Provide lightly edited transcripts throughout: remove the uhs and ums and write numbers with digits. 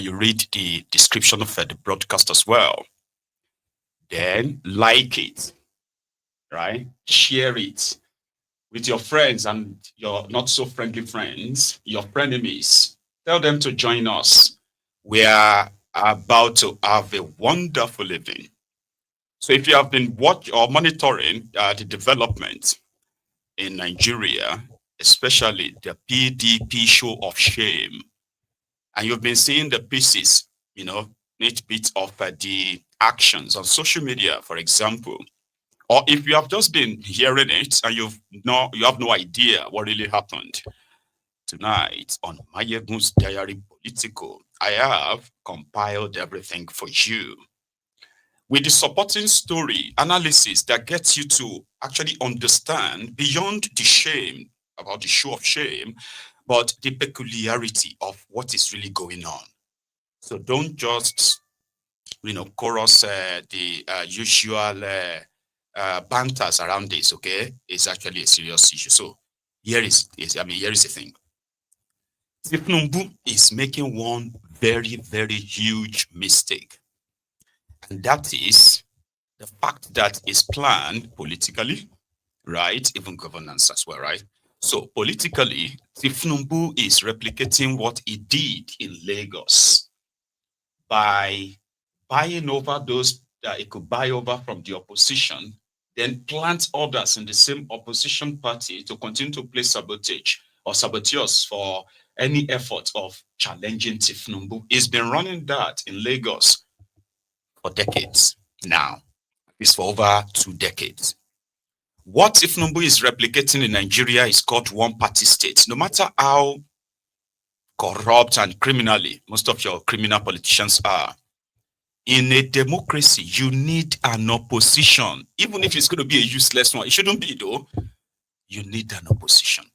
you read the description of the broadcast as well. Then like it, right? Share it with your friends and your not so friendly friends, your frenemies. Tell them to join us. We are about to have a wonderful evening. So if you have been watching or monitoring the development in Nigeria, especially the PDP show of shame, and you've been seeing the pieces, each bit of the actions on social media, for example, or if you have just been hearing it and you have no idea what really happened tonight on Maiyegun's Diary Political, I have compiled everything for you with the supporting story analysis that gets you to actually understand beyond the shame about the show of shame, but the peculiarity of what is really going on. So don't just, chorus the usual banters around this. Okay, it's actually a serious issue. So here is the thing. Tifnumbu is making one very, very huge mistake, and that is the fact that it's planned politically, right? Even governance as well, right? So politically, Tifnumbu is replicating what he did in Lagos by buying over those that he could buy over from the opposition, then plant others in the same opposition party to continue to play sabotage or saboteurs for any effort of challenging Tifnumbu. He's been running that in Lagos for decades now. It's for over 2 decades. What Tifnumbu is replicating in Nigeria is called one-party state. No matter how corrupt and criminally most of your criminal politicians are, in a democracy, you need an opposition. Even if it's going to be a useless one, it shouldn't be though. You need an opposition.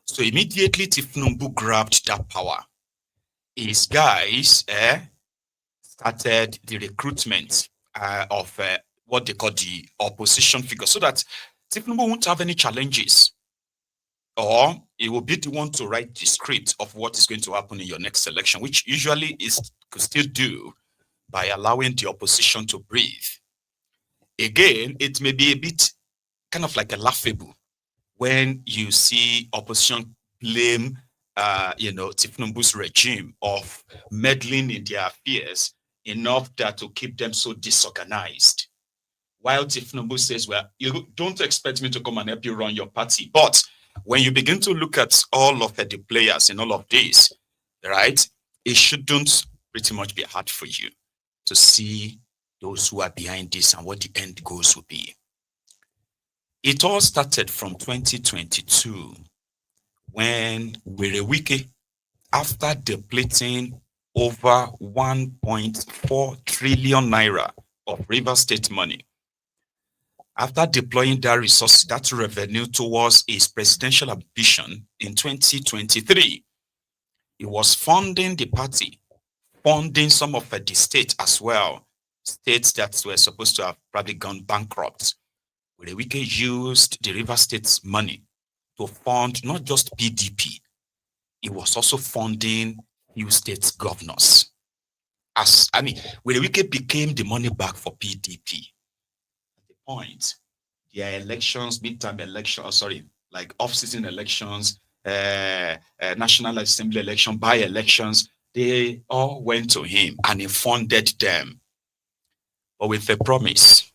So immediately Tifnumbu grabbed that power. His guys started the recruitment of what they call the opposition figure, so that Tifnumbu won't have any challenges, or he will be the one to write the script of what is going to happen in your next election, which usually could still do by allowing the opposition to breathe. Again, it may be a bit kind of like a laughable when you see opposition blame, Tifnumbu's regime of meddling in their affairs enough that to keep them so disorganized. While Tifnumbu says, well, you don't expect me to come and help you run your party. But when you begin to look at all of the players in all of this, right, it shouldn't pretty much be hard for you to see those who are behind this and what the end goals will be. It all started from 2022 when Wike, after depleting over 1.4 trillion naira of River State money, after deploying that resource, that revenue towards his presidential ambition in 2023, he was funding the party, funding some of the state as well, states that were supposed to have probably gone bankrupt. Wike used the River State's money to fund not just PDP, he was also funding new state governors. Wike became the money bag for PDP. At the point, their elections, midterm elections, like off-season elections, National Assembly election, by-elections, they all went to him and he funded them. But with the promise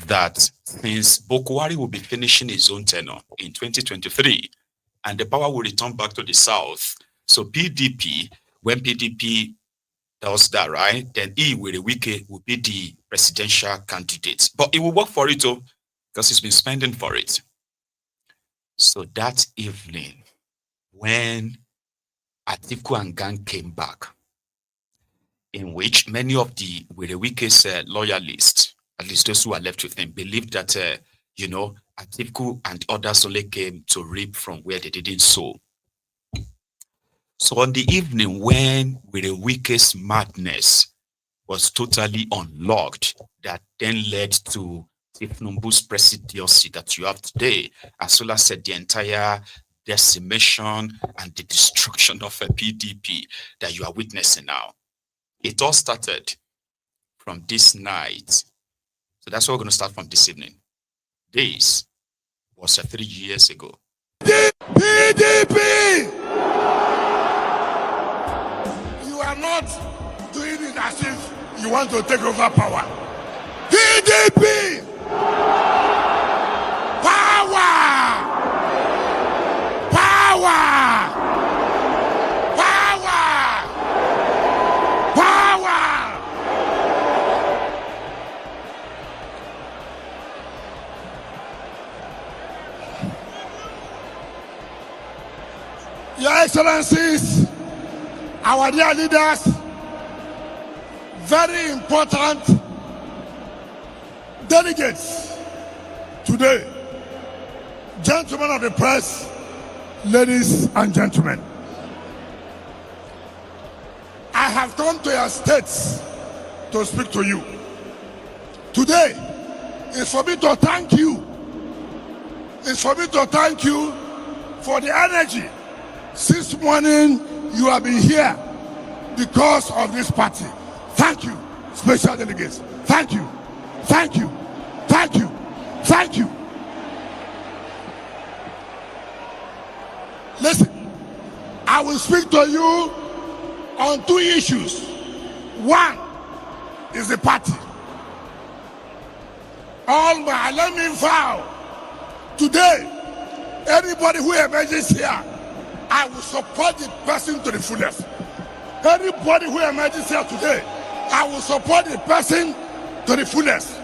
that since Bokwari will be finishing his own tenure in 2023 and the power will return back to the South, so PDP, when PDP does that, right, then Wike will be the presidential candidate. But it will work for it too, because he's been spending for it. So that evening, when Atiku and gang came back, in which many of the Wike's loyalists, at least those who are left with him, believed that, Atiku and others only came to reap from where they didn't sow. So on the evening when Wike's madness was totally unlocked, that then led to Tifnumbu's presidency that you have today, as well as the entire decimation and the destruction of a PDP that you are witnessing now. It all started from this night. So that's what we're going to start from this evening. This was 3 years ago. PDP! You are not doing it as if you want to take over power. PDP! Power! Power! Power! Power! Your Excellencies, our dear leaders, very important delegates today, gentlemen of the press, ladies and gentlemen, I have come to your states to speak to you. Today is for me to thank you. It's for me to thank you for the energy. Since morning, you have been here because of this party. Thank you, special delegates. Thank you. Thank you. Thank you. Thank you. Listen, I will speak to you on two issues. One is the party. Let me vow today, anybody who emerges here, I will support the person to the fullest. Anybody who emerges here today, I will support the person to the fullest.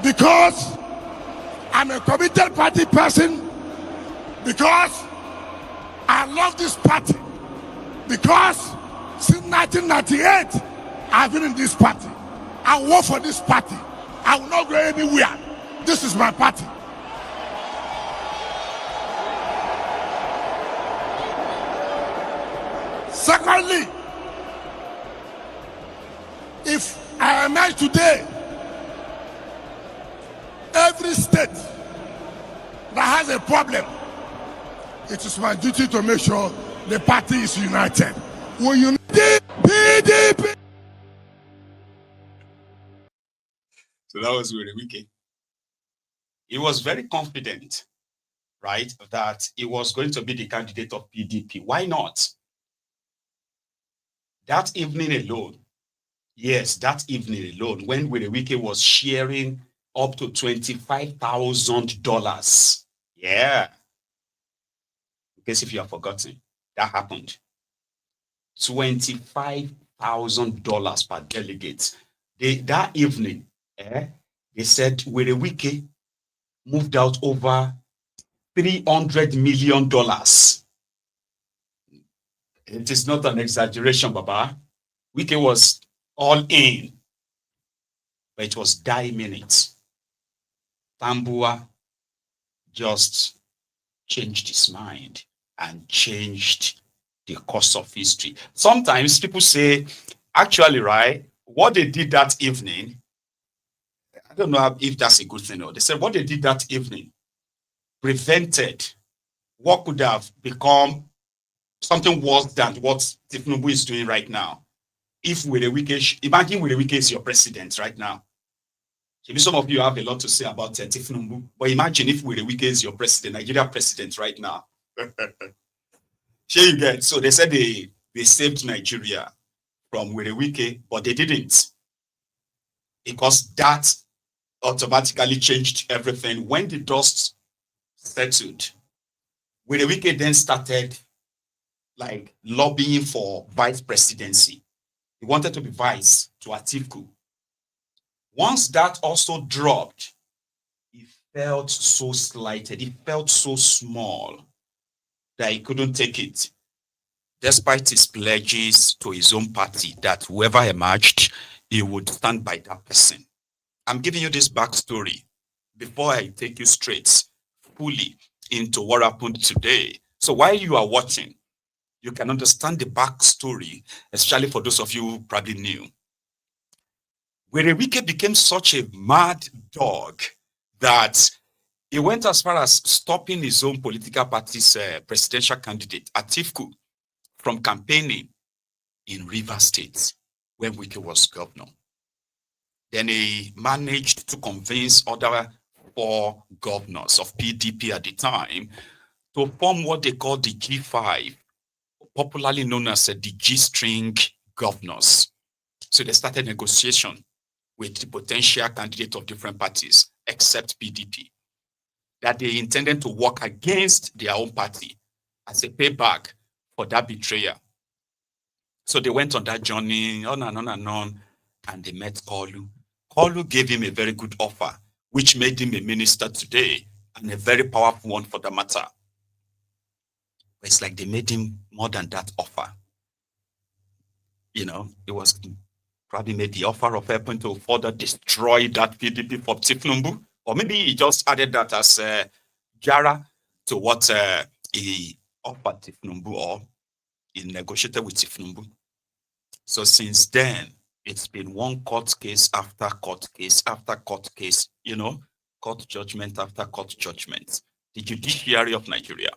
Because I'm a committed party person, because I love this party, because since 1998, I've been in this party. I work for this party. I will not go anywhere. This is my party. Secondly, if I emerge today, every state that has a problem, it is my duty to make sure the party is united. Will you PDP? So that was really Wike. He was very confident, right, that he was going to be the candidate of PDP. Why not? That evening alone, yes, that evening alone, when Wike was sharing up to $25,000. Yeah. In case if you have forgotten, that happened. $25,000 per delegate. That evening, they said Wike moved out over $300 million. It is not an exaggeration, Baba. Wike was all in, but it was die minutes. Tambua just changed his mind and changed the course of history. Sometimes people say, actually, right, what they did that evening, I don't know if that's a good thing or they said what they did that evening prevented what could have become something worse than what Tinubu is doing right now. If Wike, imagine Wike is your president right now. Maybe some of you have a lot to say about Tinubu, but imagine if Wike is your president, Nigeria president right now. Here you get. So they said they saved Nigeria from Wike, but they didn't, because that automatically changed everything. When the dust settled, Wike then started like lobbying for vice presidency. He wanted to be vice to Atiku. Once that also dropped, he felt so slighted. He felt so small that he couldn't take it, despite his pledges to his own party that whoever emerged, he would stand by that person. I'm giving you this backstory before I take you straight, fully into what happened today. So while you are watching, you can understand the backstory, especially for those of you who probably knew. Wike became such a mad dog that he went as far as stopping his own political party's presidential candidate, Atiku, from campaigning in Rivers State. when Wike was governor. Then he managed to convince other 4 governors of PDP at the time to form what they call the G5, popularly known as the G-string governors. So they started negotiation with the potential candidates of different parties, except PDP, that they intended to work against their own party as a payback for that betrayal. So they went on that journey, on and on and on, and they met Kolu. Kolu gave him a very good offer, which made him a minister today, and a very powerful one for the matter. But it's like they made him more than that offer. You know, it was probably made the offer of helping to further destroy that PDP for Tifnumbu, or maybe he just added that as Jara to what he offered Tifnumbu, or he negotiated with Tifnumbu. So since then, it's been one court case after court case after court case, you know, court judgment after court judgment. The judiciary of Nigeria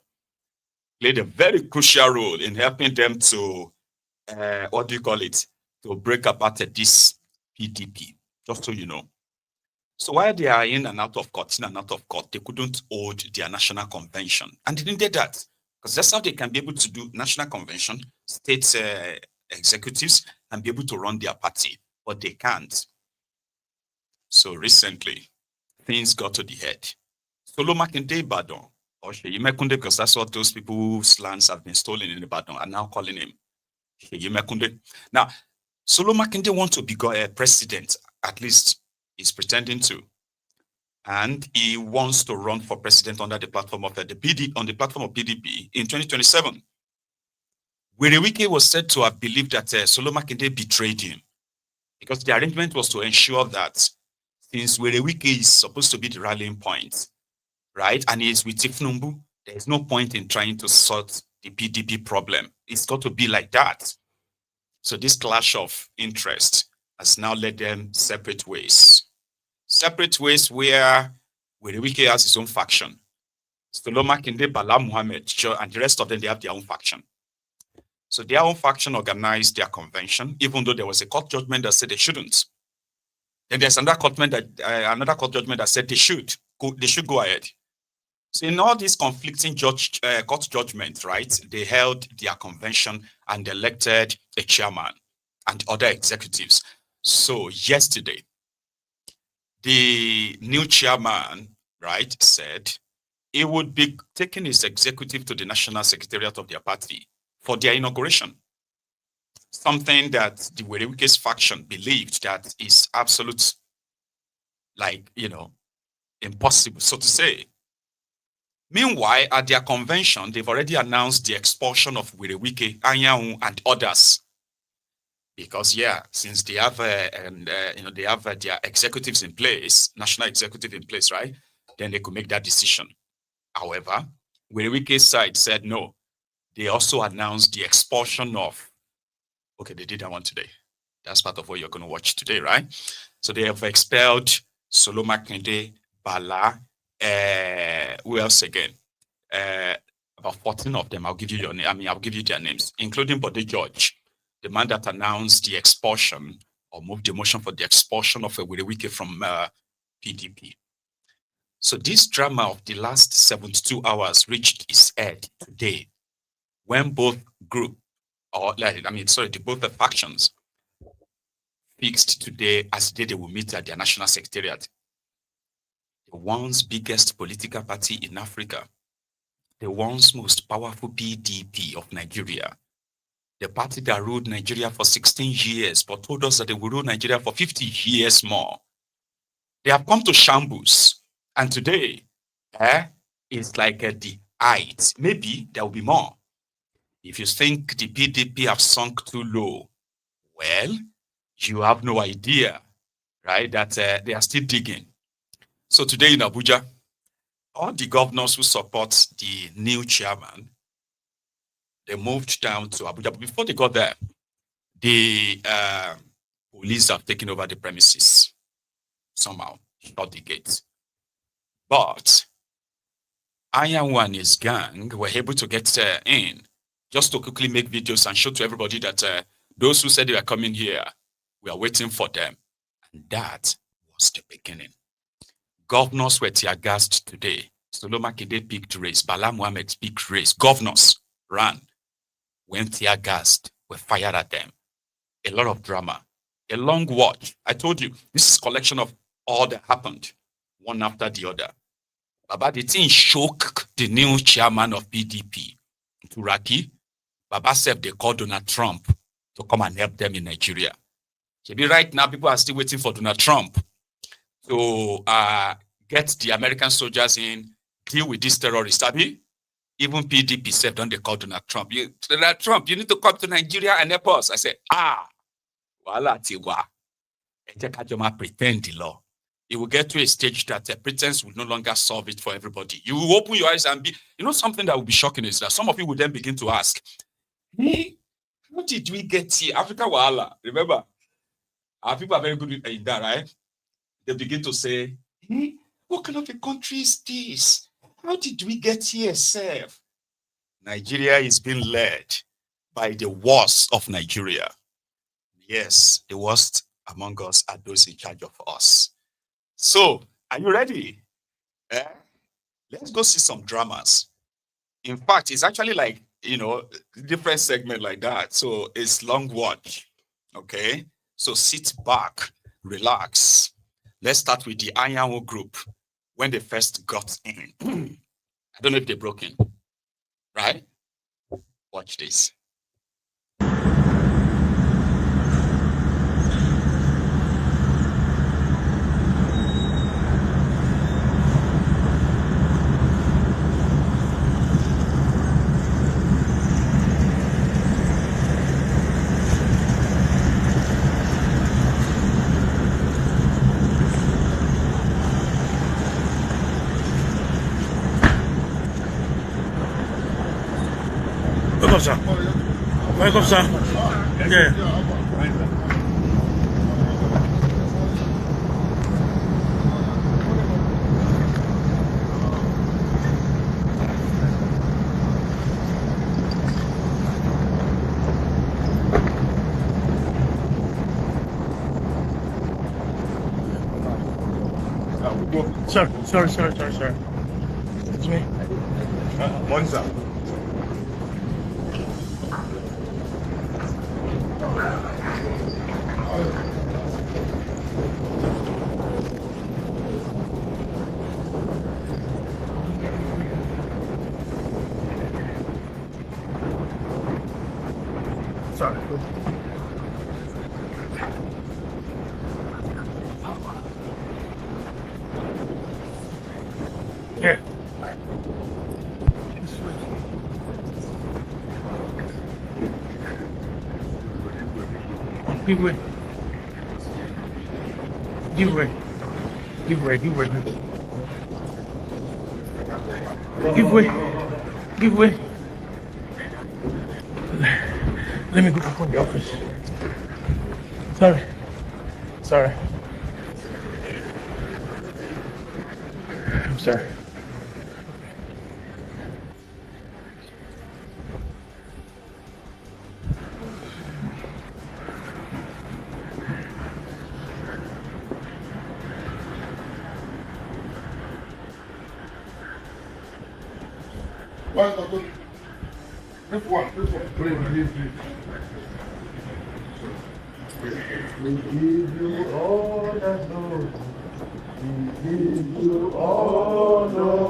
played a very crucial role in helping them to, what do you call it, to break apart this PDP, just so you know. So while they are in and out of court, they couldn't hold their national convention. And they needed that, because that's how they can be able to do national convention, state executives, and be able to run their party, but they can't. So recently, things got to the head. Solo Makinde Ibadan, or Seyi Mekunde, because that's what those people whose lands have been stolen in Ibadan are now calling him, Seyi Mekunde. Now, Solo Makinde wants to be president, at least he's pretending to. And he wants to run for president under the platform of the PDP, on the platform of PDP in 2027. Wike was said to have believed that Solo Makinde betrayed him, because the arrangement was to ensure that since Wike is supposed to be the rallying point, right, and he is with Tifnumbu, there is no point in trying to sort the PDP problem. It's got to be like that. So this clash of interest has now led them separate ways. Separate ways where Wike has his own faction. Solo Makinde, Bala Muhammad, and the rest of them, they have their own faction. So their own faction organized their convention, even though there was a court judgment that said they shouldn't. Then there's another court judgment that said they should go ahead. So in all these conflicting court judgments, right, they held their convention and elected a chairman and other executives. So yesterday, the new chairman, right, said he would be taking his executive to the national secretariat of their party for their inauguration. Something that the Wike's faction believed that is absolute, like, you know, impossible, so to say. Meanwhile, at their convention, they've already announced the expulsion of Wike, Anyanwu, and others. Because, yeah, since they have, they have their executives in place, national executive in place, right? Then they could make that decision. However, Wike's side said no. They also announced the expulsion of, okay, they did that one today. That's part of what you're going to watch today, right? So they have expelled Solo Makinde, Bala, who else again? About 14 of them. I'll give you I'll give you their names, including Bode George, the man that announced the expulsion or moved the motion for the expulsion of Wike from PDP. So this drama of the last 72 hours reached its head today, when both both the factions fixed today as the day they will meet at their national secretariat. The once biggest political party in Africa, the once most powerful PDP of Nigeria, the party that ruled Nigeria for 16 years, but told us that they will rule Nigeria for 50 years more. They have come to shambles. And today, it's like the height. Maybe there will be more. If you think the PDP have sunk too low, well, you have no idea, right, that they are still digging. So today in Abuja, all the governors who support the new chairman, they moved down to Abuja. But before they got there, the police have taken over the premises somehow, shut the gates. But Anyanwu and his gang were able to get in, just to quickly make videos and show to everybody that those who said they were coming here, We are waiting for them. And that was the beginning. Governors were tear gassed today. Solo Makinde picked race. Bala Mohammed picked race. Governors ran, went tear gassed, were fired at them. A lot of drama, a long watch. I told you, this is collection of all that happened, one after the other. Baba, the thing shook the new chairman of PDP, Turaki. Baba said they called Donald Trump to come and help them in Nigeria. Maybe right now, people are still waiting for Donald Trump to get the American soldiers in, deal with these terrorists. Abi? Even PDP said, don't they call Donald Trump? Donald Trump, you need to come to Nigeria and help us. I said, wala tiwa. Pretend the law. It will get to a stage that pretense will no longer solve it for everybody. You will open your eyes and be, something that will be shocking is that some of you will then begin to ask, hey, how did we get here? Africa Wahala. Remember, our people are very good in that, right? They begin to say, hey, what kind of a country is this? How did we get here, Seth? Nigeria is being led by the worst of Nigeria. Yes, the worst among us are those in charge of us. So, are you ready? Let's go see some dramas. In fact, it's actually like, different segment like that. So it's long watch. Okay. So sit back, relax. Let's start with the Anyanwu group when they first got in. I don't know if they broke in. Right? Watch this. Comme ça. Ouais, comme ça. Yeah. Sorry. It's me. One sir. Sorry. Here. Give way. Give way. Give way. Give way. Give way. Give way. Let me go back on the office. Sorry. I'm sorry. This one. Please. We give you all that glory. We give you all honor.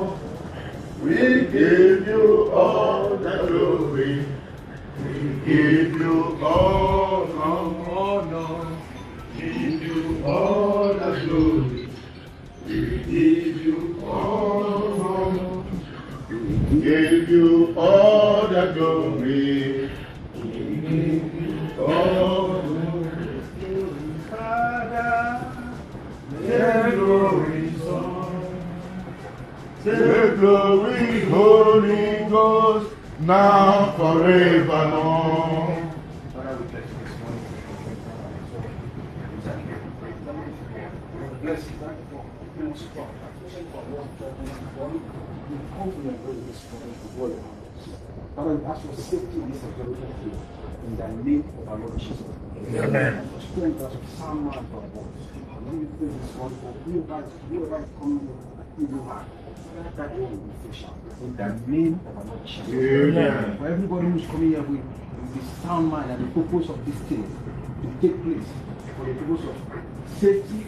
We give you all the glory. We give you all honor. We give you all the glory. We give you all honor. We give you all the glory. We give you all glory. Father, the glory song. The glory, Holy Ghost, now forevermore. Father, we bless you this morning. Bless you. Father, we ask for safety in this security field. In the name of our Lord Jesus. Amen. For strength, for sound mind for our bodies. And when we pray this one for whoever is coming in the heart, that one will be fish. In the name of our Lord Jesus. Amen. For everybody who's coming here with the sound mind and the purpose of this thing to take place, for the purpose of safety,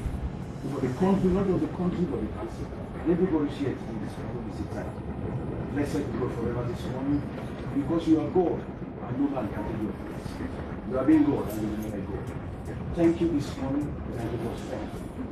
for the country, not just the country, but the country. Everybody's here to do this one. This time. Blessed be God forever this morning, because you are God and no man can take your place. You are being God and you remain God. Thank you this morning. Thank you for strength.